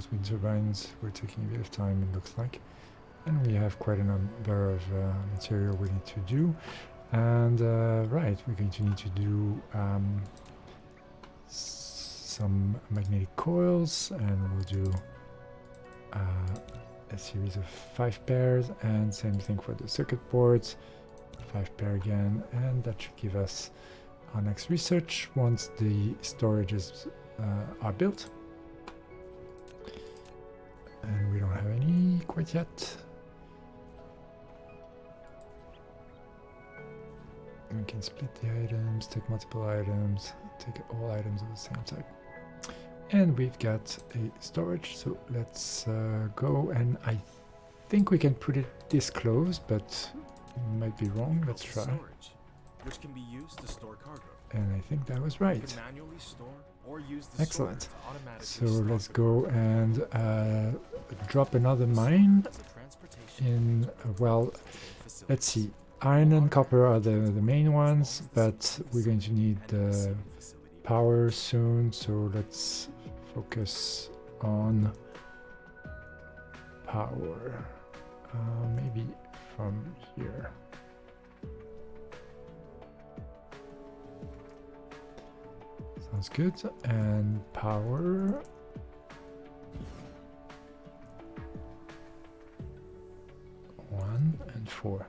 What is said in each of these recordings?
those wind turbines were taking a bit of time, it looks like. And we have quite a number of material we need to do. And right, we're going to need to do some magnetic coils, and we'll do a series of 5 pairs, and same thing for the circuit boards, 5 pair again, and that should give us our next research once the storages are built. And we don't have any quite yet. We can split the items, take multiple items, take all items of the same type. And we've got a storage, so let's go, and I think we can put it this close, but might be wrong. Let's try. Storage, which can be used to store cargo. And I think that was right. You can manually store or use the Excellent. sorter to automatically So stock let's the go cargo. and drop another mine As a transportation in, well, facility. let's see. Iron and copper are the main ones, but we're going to need the power soon, so let's focus on power. Maybe from here. Sounds good. And power. One and 4.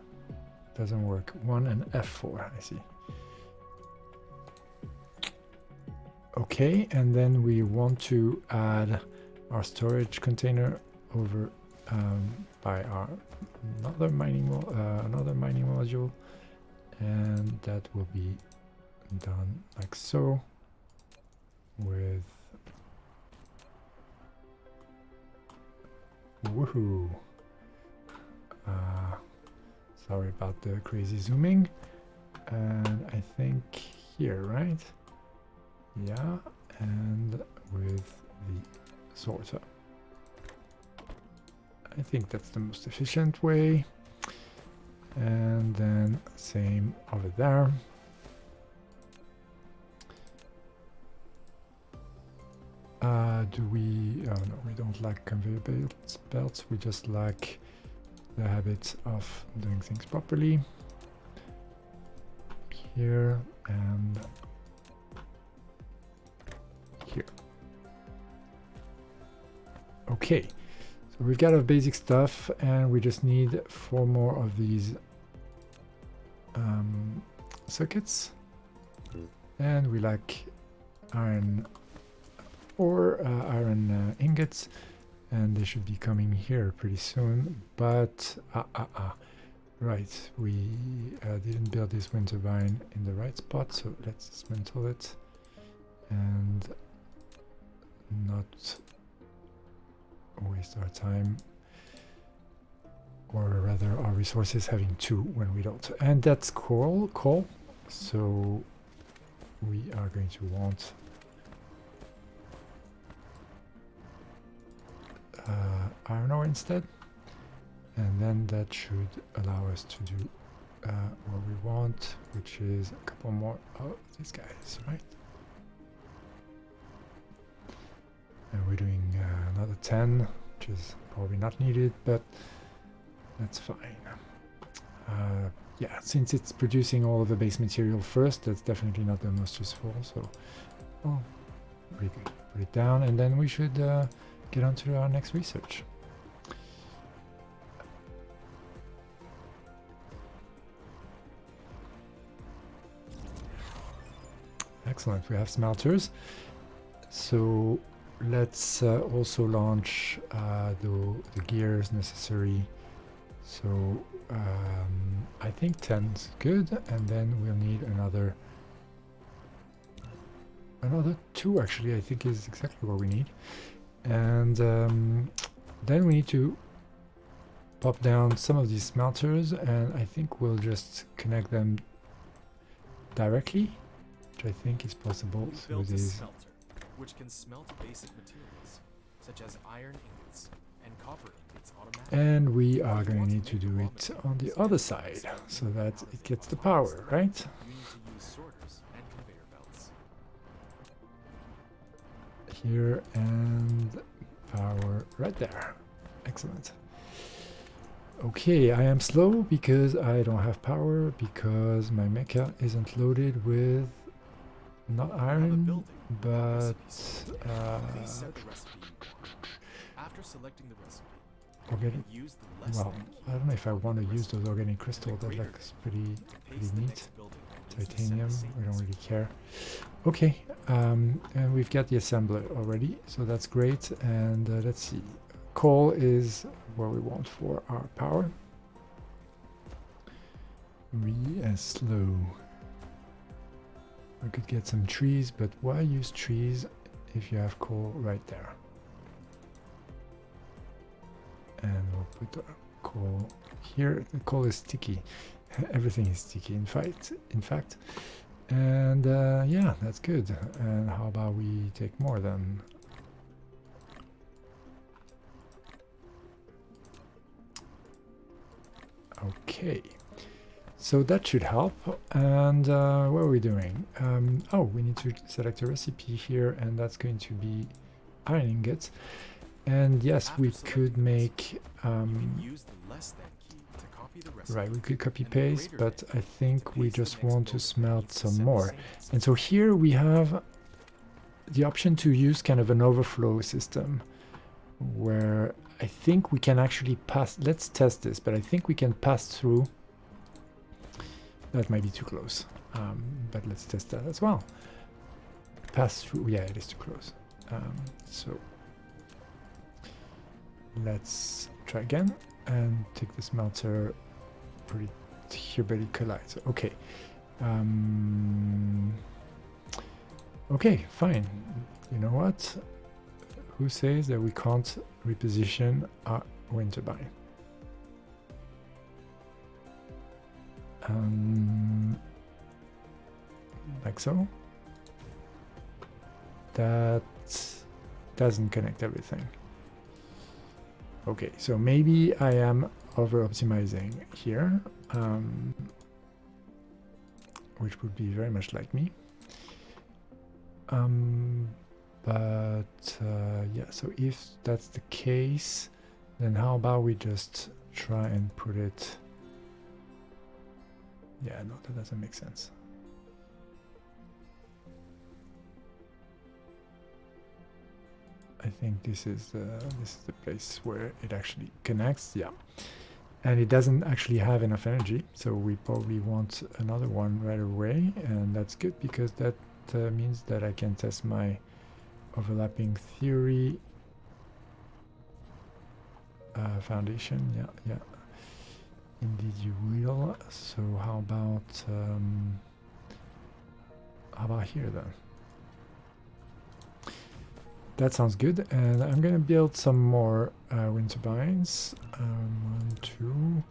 Doesn't work. 1 and F4, I see. Okay, and then we want to add our storage container over by our another mining module, and that will be done like so with woohoo. Sorry about the crazy zooming. And I think here, right? Yeah, and with the sorter. I think that's the most efficient way. And then same over there. Do we... oh no, we don't like conveyor belts. We just like the habit of doing things properly. Here and here. Okay, so we've got our basic stuff, and we just need 4 more of these circuits. And we like iron ore, iron ingots, and they should be coming here pretty soon. But right, we didn't build this wind turbine in the right spot, so let's dismantle it and not waste our time, or rather our resources, having 2 when we don't. And that's coal, so we are going to want iron ore instead, and then that should allow us to do what we want, which is a couple more of these guys, right? And we're doing another 10, which is probably not needed, but that's fine. Yeah, since it's producing all of the base material first, that's definitely not the most useful, so oh, pretty good. Put it down, and then we should get on to our next research. Excellent, we have smelters. So let's also launch the gears necessary. So I think 10's good, and then we'll need another 2 actually, I think is exactly what we need. And then we need to pop down some of these smelters, and I think we'll just connect them directly, which I think is possible through these. Smelter, which can smelt basic materials such as iron ingots and copper ingots automatically. And we are going to need to do it on the other side so that it gets the power, right? You need to use sorters and conveyor belts. Here and power right there. Excellent. Okay, I am slow because I don't have power, because my mecha isn't loaded with not You'll have a iron, building with a but recipe set. Please set the recipe you want. After selecting the recipe, you organic. can use the less Well, than key I don't know to if I copy want the to use recipe. those organic And the crystals. That greater looks key pretty paste the neat. next building that needs to set Titanium, the same we don't recipe. really care. Okay, and we've got the assembler already, so that's great. And let's see, coal is what we want for our power. As slow. We could get some trees, but why use trees if you have coal right there? And we'll put the coal here. The coal is sticky. Everything is sticky, in fact. And yeah, that's good. And how about we take more then? Okay. So that should help. And what are we doing? Oh, we need to select a recipe here, and that's going to be iron ingots. And yes, After we selecting could the make... you can use the less than key to copy the recipe. right, we could copy and the paste, greater but than I key think to we paste the just next want to building that smelt needs to some set the more. same recipe. And so here we have the option to use kind of an overflow system where I think we can actually pass. Let's test this, but I think we can pass through. That might be too close, but let's test that as well. Pass through. Yeah, it is too close. So let's try again and take the smelter. Pretty here, but it collides. Okay. Okay, fine. You know what? Who says that we can't reposition our wind turbine? Like so. That doesn't connect everything. Okay, so maybe I am over optimizing here, which would be very much like me. But yeah, so if that's the case, then how about we just try and put it... Yeah, no, that doesn't make sense. I think this is the place where it actually connects. Yeah, and it doesn't actually have enough energy, so we probably want another one right away, and that's good because that means that I can test my overlapping theory foundation. Yeah, indeed you will. So how about here then? That sounds good, and I'm gonna build some more wind turbines. 1, 2,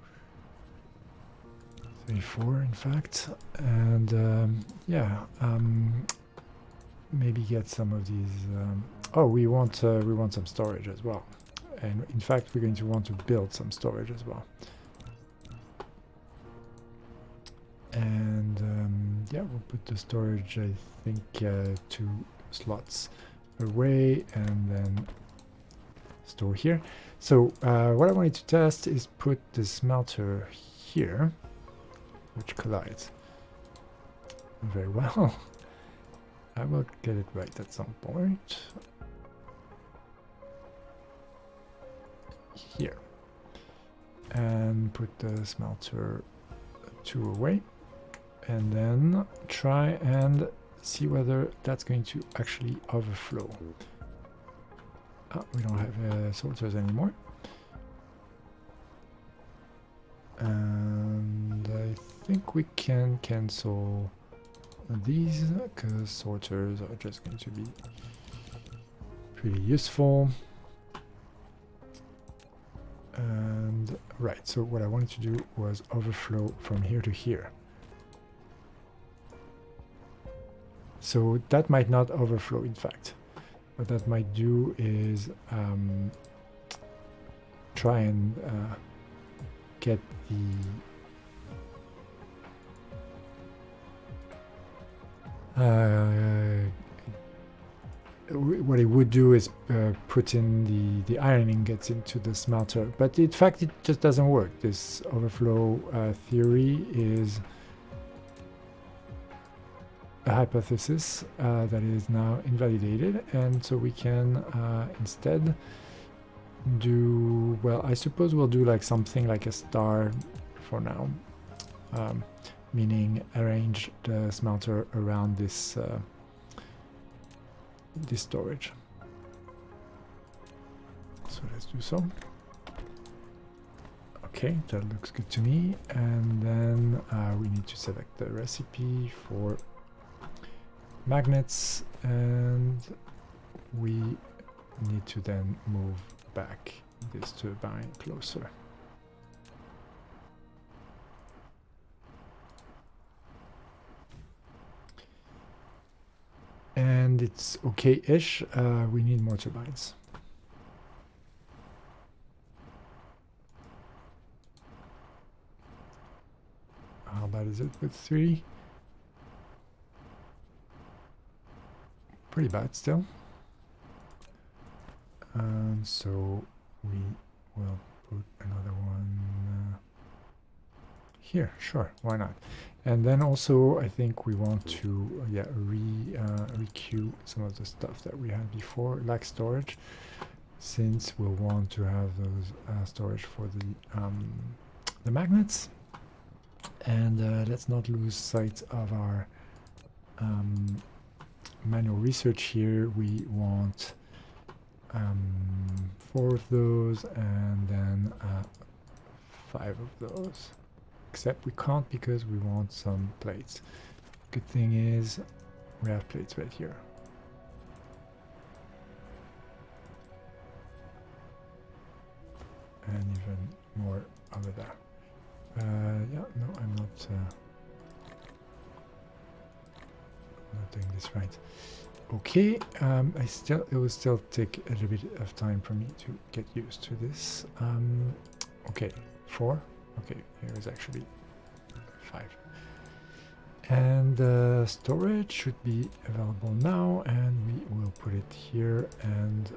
3, 4, in fact, and yeah, maybe get some of these. Oh, we want some storage as well, and in fact, we're going to want to build some storage as well. And yeah, we'll put the storage, I think, 2 slots away, and then store here. So what I wanted to test is put the smelter here, which collides very well. I will get it right at some point. Here. And put the smelter 2 away. And then try and see whether that's going to actually overflow. We don't have sorters anymore. And I think we can cancel these because sorters are just going to be pretty useful. And right, so what I wanted to do was overflow from here to here. So that might not overflow, in fact. What that might do is try and get what it would do is put in the iron ingots into the smelter, but in fact it just doesn't work. This overflow theory is a hypothesis that is now invalidated, and so we can instead do, well, I suppose we'll do like something like a star for now, meaning arrange the smelter around this this storage. So let's do so. Okay, that looks good to me. And then we need to select the recipe for magnets, and we need to then move back this turbine closer. And it's okay-ish. We need more turbines. How bad is it with 3? Pretty bad still. So we will put another one here. Sure, why not? And then also I think we want to re-queue some of the stuff that we had before, like storage, since we'll want to have those storage for the magnets. And let's not lose sight of our manual research here. We want 4 of those, and then 5 of those. Except we can't because we want some plates. Good thing is we have plates right here. And even more over there. Yeah, no, I'm not doing this right. Okay, it will still take a little bit of time for me to get used to this. Okay, 4. Okay, here is actually 5. And storage should be available now, and we will put it here and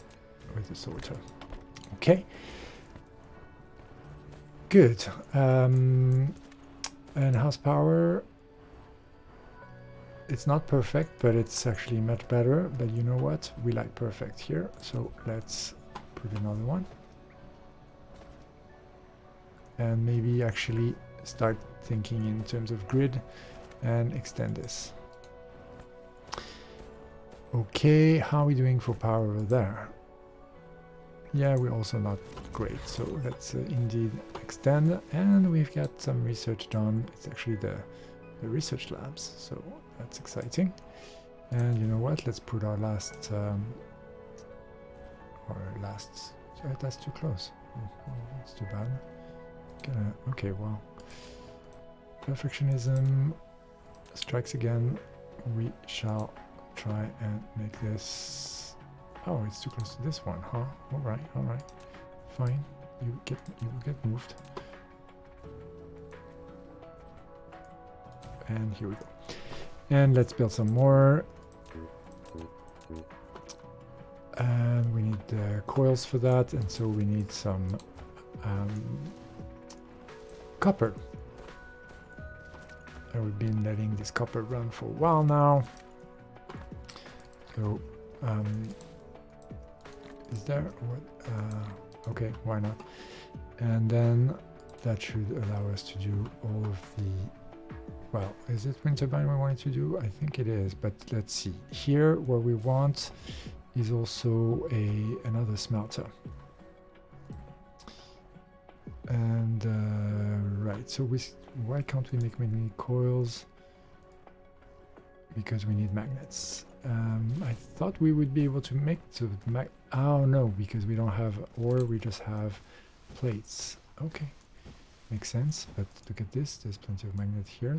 with the sorter. Okay. Good. And house power, it's not perfect, but it's actually much better. But you know what? We like perfect here, so let's put another one. And maybe actually start thinking in terms of grid and extend this. Okay, how are we doing for power over there? Yeah, we're also not great, so let's indeed extend. And we've got some research done. It's actually the research labs, so that's exciting. And you know what? Let's put our last that's too close. That's too bad. Okay, well, perfectionism strikes again. We shall try and make this. Oh, it's too close to this one, huh? All right, fine. You will get moved. And here we go. And let's build some more. And we need the coils for that, and so we need some copper. And we've been letting this copper run for a while now. So is there what okay, why not? And then that should allow us to do all of the, well, is it wind turbine we wanted to do? I think it is, but let's see. Here what we want is also another smelter. And right, so why can't we make many coils? Because we need magnets. I thought we would be able to make oh no, because we don't have ore, we just have plates. Okay, makes sense. But look at this, there's plenty of magnet here.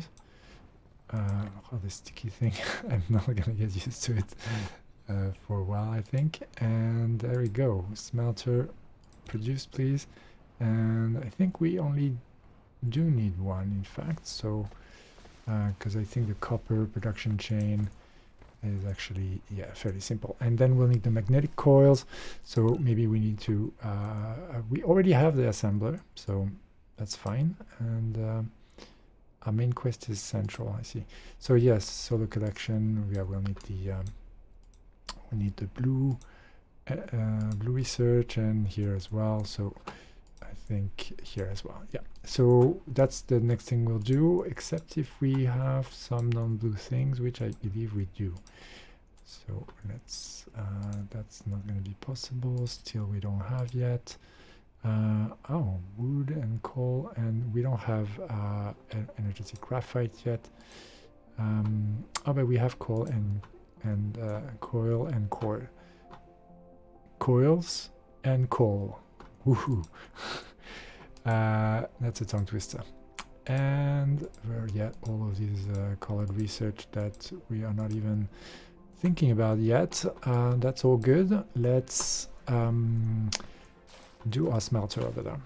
Oh, this sticky thing, I'm not gonna get used to it for a while, I think. And there we go, smelter produced, please. And I think we only do need one, in fact, so because I think the copper production chain is actually, yeah, fairly simple. And then we'll need the magnetic coils. So maybe we need to, we already have the assembler, so that's fine. And our main quest is central, I see. So yes, solar collection, yeah, we'll need the, we need the blue research, and here as well. So I think here as well, yeah. So that's the next thing we'll do, except if we have some non-blue things, which I believe we do. So let's, that's not going to be possible. Steel we don't have yet. Oh, wood and coal, and we don't have energetic graphite yet. Oh, but we have coal and coil and core. Coils and coal. Woohoo! That's a tongue twister. And we're yet all of these colored research that we are not even thinking about yet. That's all good. Let's do our smelter over there.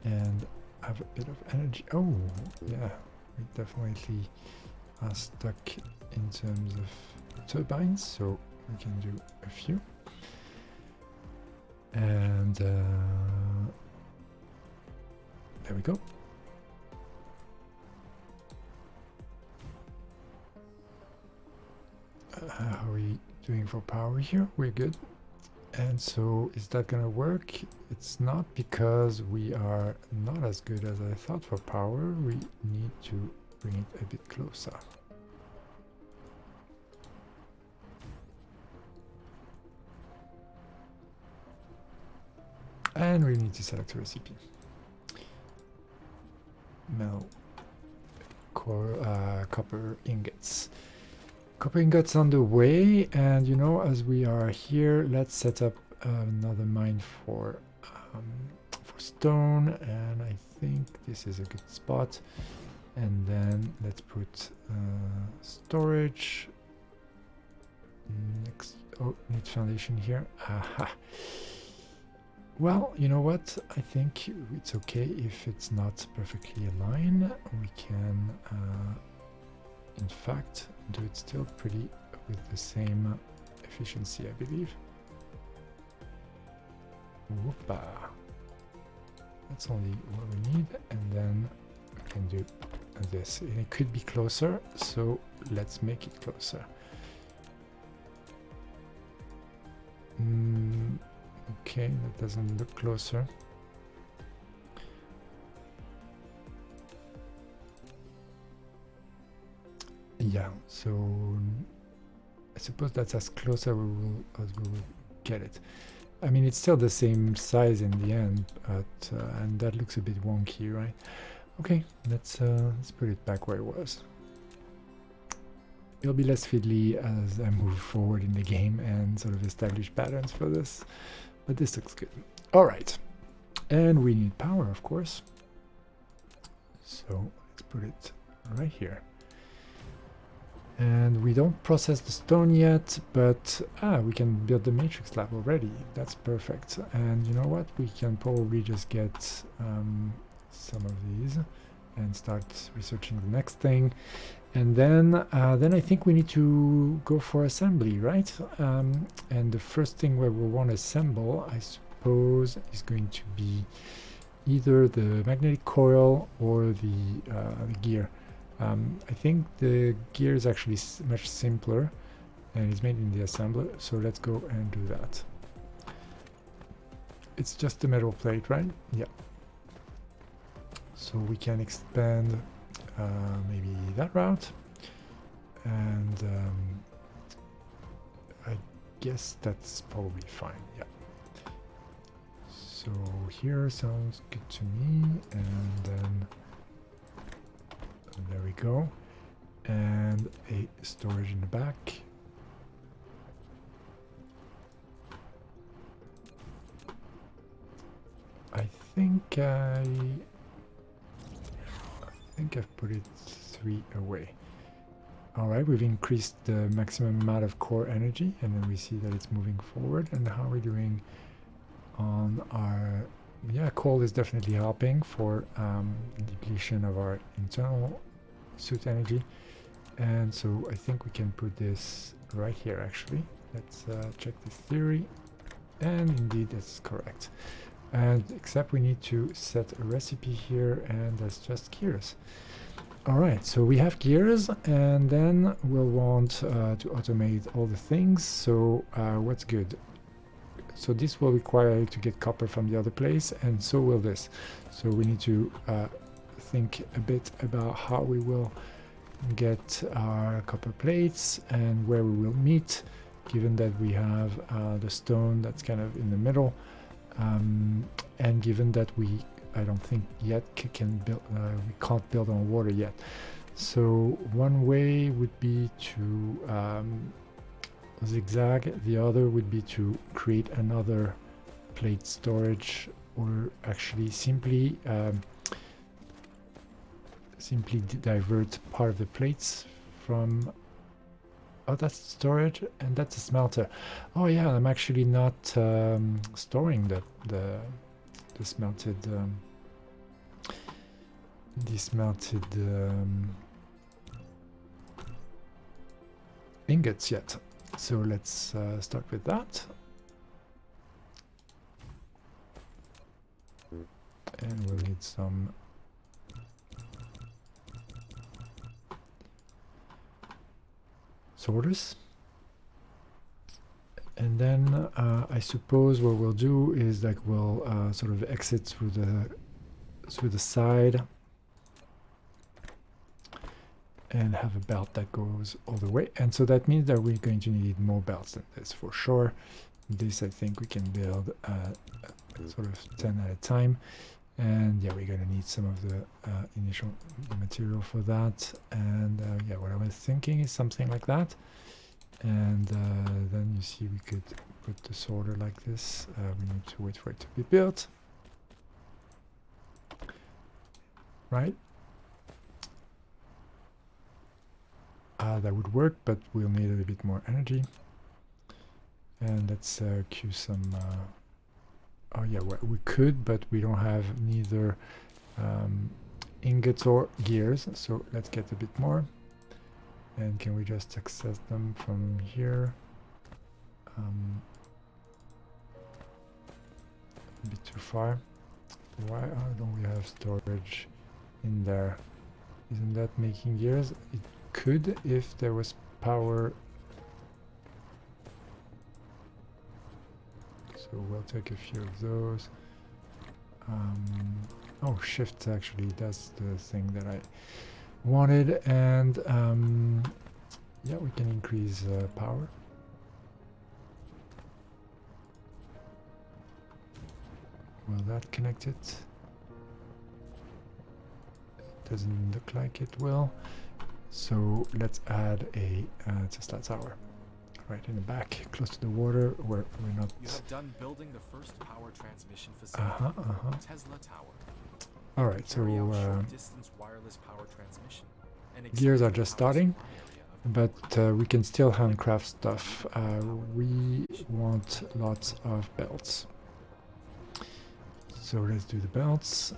And have a bit of energy. Oh, yeah, we definitely are stuck in terms of turbines, so we can do a few. And there we go. How are we doing for power here? We're good. And so is that gonna work? It's not, because we are not as good as I thought for power. We need to bring it a bit closer. And we need to select a recipe. Metal, copper ingots. Copper ingots on the way, and you know, as we are here, let's set up another mine for stone, and I think this is a good spot. And then let's put storage next. Oh, need foundation here. Aha. Well, you know what? I think it's okay if it's not perfectly aligned. We can, in fact, do it still pretty with the same efficiency, I believe. Whoopa. That's only what we need, and then we can do this. And it could be closer, so let's make it closer. Okay, that doesn't look closer. Yeah, so I suppose that's as close as we will get it. I mean, it's still the same size in the end, but and that looks a bit wonky, right? Okay, let's put it back where it was. It'll be less fiddly as I move forward in the game and sort of establish patterns for this, but this looks good. All right, and we need power, of course. So let's put it right here. And we don't process the stone yet, but we can build the matrix lab already. That's perfect. And you know what? We can probably just get some of these and start researching the next thing. And then I think we need to go for assembly, right? And the first thing where we'll want to assemble, I suppose, is going to be either the magnetic coil or the gear. I think the gear is actually much simpler and is made in the assembler, so let's go and do that. It's just a metal plate, right? Yeah. So we can expand maybe that route, and I guess that's probably fine, yeah. So here sounds good to me, and then there we go, and a storage in the back. I think I've put it 3 away. All right, we've increased the maximum amount of core energy, and then we see that it's moving forward. And how are we doing on our yeah, coal is definitely helping for depletion of our internal suit energy. And so I think we can put this right here actually. Let's check the theory. And indeed it's correct. And except we need to set a recipe here, and that's just gears. Alright, so we have gears, and then we'll want to automate all the things. So what's good? So this will require you to get copper from the other place, and so will this. So we need to think a bit about how we will get our copper plates and where we will meet, given that we have the stone that's kind of in the middle, and given that I don't think yet can build, we can't build on water yet. So one way would be to zigzag, the other would be to create another plate storage, or actually simply divert part of the plates from... Oh, that's storage, and that's a smelter. Oh yeah, I'm actually not storing the smelted ingots yet. So let's start with that. And we'll need some sorters. And then I suppose what we'll do is like we'll sort of exit through the side and have a belt that goes all the way. And so that means that we're going to need more belts than this for sure. This I think we can build sort of 10 at a time. And yeah, we're going to need some of the initial material for that. And yeah, what I was thinking is something like that. And then you see we could put the sorter like this. We need to wait for it to be built. Right? That would work, but we'll need a little bit more energy. And let's queue some... oh yeah, well, we could, but we don't have neither ingots or gears. So let's get a bit more. And can we just access them from here? A bit too far. Why don't we have storage in there? Isn't that making gears? It could if there was power. So we'll take a few of those. Oh, shift actually does the thing that I wanted, and yeah, we can increase power. Will that connect it? It doesn't look like it will. So let's add a Tesla tower right in the back, close to the water, where we're not... You have done building the first power transmission facility, Tesla Tower. All right, so Distance wireless power transmission. gears are just starting, but we can still handcraft stuff. We want lots of belts. So let's do the belts.